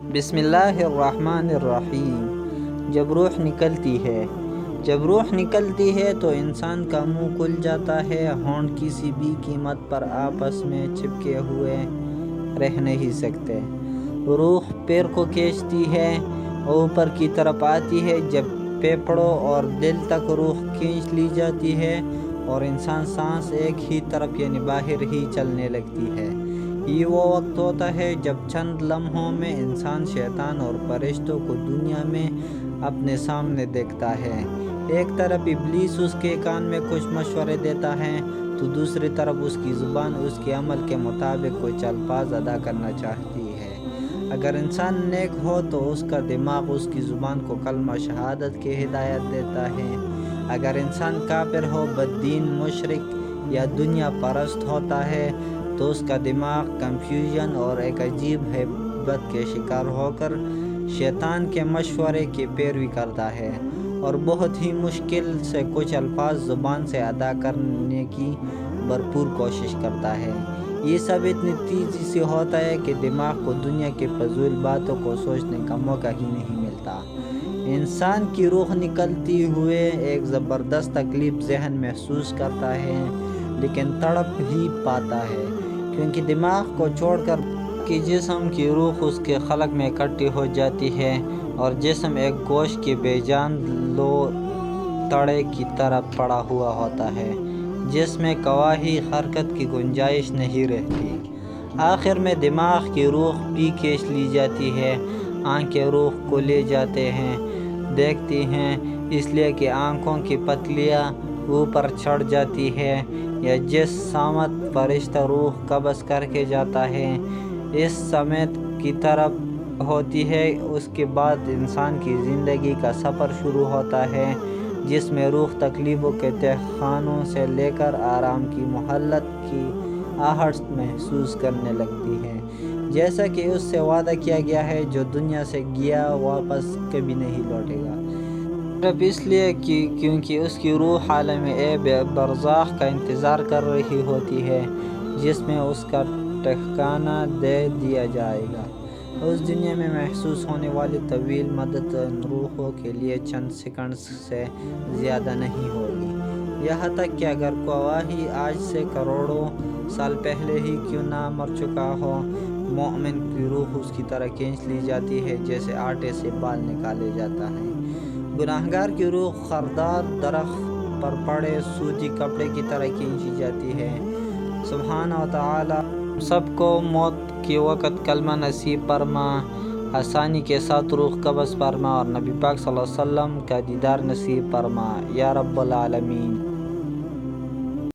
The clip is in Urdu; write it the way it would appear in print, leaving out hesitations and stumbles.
بسم اللہ الرحمن الرحیم۔ جب روح نکلتی ہے تو انسان کا منہ کھل جاتا ہے، ہونٹ کسی بھی قیمت پر آپس میں چپکے ہوئے رہ نہیں سکتے۔ روح پیر کو کھینچتی ہے، اوپر کی طرف آتی ہے۔ جب پھیپھڑوں اور دل تک روح کھینچ لی جاتی ہے اور انسان سانس ایک ہی طرف یعنی باہر ہی چلنے لگتی ہے، یہ وہ وقت ہوتا ہے جب چند لمحوں میں انسان شیطان اور فرشتوں کو دنیا میں اپنے سامنے دیکھتا ہے۔ ایک طرف ابلیس اس کے کان میں کچھ مشورے دیتا ہے تو دوسری طرف اس کی زبان اس کے عمل کے مطابق کچھ الفاظ ادا کرنا چاہتی ہے۔ اگر انسان نیک ہو تو اس کا دماغ اس کی زبان کو کلمہ شہادت کی ہدایت دیتا ہے۔ اگر انسان کافر ہو، بددین، مشرک یا دنیا پرست ہوتا ہے تو اس کا دماغ کنفیوژن اور ایک عجیب ہیبت کے شکار ہو کر شیطان کے مشورے کی پیروی کرتا ہے اور بہت ہی مشکل سے کچھ الفاظ زبان سے ادا کرنے کی بھرپور کوشش کرتا ہے۔ یہ سب اتنی تیزی سے ہوتا ہے کہ دماغ کو دنیا کی فضول باتوں کو سوچنے کا موقع ہی نہیں ملتا۔ انسان کی روح نکلتی ہوئے ایک زبردست تکلیف ذہن محسوس کرتا ہے، لیکن تڑپ ہی پاتا ہے، کیونکہ دماغ کو چھوڑ کر کہ جسم کی روح اس کے خلق میں اکٹھی ہو جاتی ہے اور جسم ایک گوشت کی بے جان لو تڑے کی طرح پڑا ہوا ہوتا ہے، جس میں کواہی حرکت کی گنجائش نہیں رہتی۔ آخر میں دماغ کی روح بھی کھینچ لی جاتی ہے۔ آنکھیں روح کو لے جاتے ہیں، دیکھتی ہیں، اس لیے کہ آنکھوں کی پتلیاں اوپر چڑھ جاتی ہے، یا جس سمت فرشتہ روح قبض کر کے جاتا ہے اس سمت کی طرف ہوتی ہے۔ اس کے بعد انسان کی زندگی کا سفر شروع ہوتا ہے، جس میں روح تکلیفوں کے تہخانوں سے لے کر آرام کی مہلت کی آہٹ محسوس کرنے لگتی ہے، جیسا کہ اس سے وعدہ کیا گیا ہے، جو دنیا سے گیا واپس کبھی نہیں لوٹے گا، صرف اس لیے کیونکہ اس کی روح عالم برزخ کا انتظار کر رہی ہوتی ہے، جس میں اس کا ٹھکانہ دے دیا جائے گا۔ اس دنیا میں محسوس ہونے والی طویل مدت روحوں کے لیے چند سیکنڈز سے زیادہ نہیں ہوگی، یہاں تک کہ اگر گواہی آج سے کروڑوں سال پہلے ہی کیوں نہ مر چکا ہو، مومن کی روح اس کی طرح کھینچ لی جاتی ہے جیسے آٹے سے بال نکالا جاتا ہے۔ گناہگار کی روح خردار درخت پر پڑے سوتی کپڑے کی طرح کھینچی جاتی ہے۔ سبحانہ و تعالی ہم سب کو موت کے وقت کلمہ نصیب فرما، آسانی کے ساتھ روح قبض فرما اور نبی پاک صلی اللہ علیہ وسلم کا دیدار نصیب فرما، یا رب العالمین۔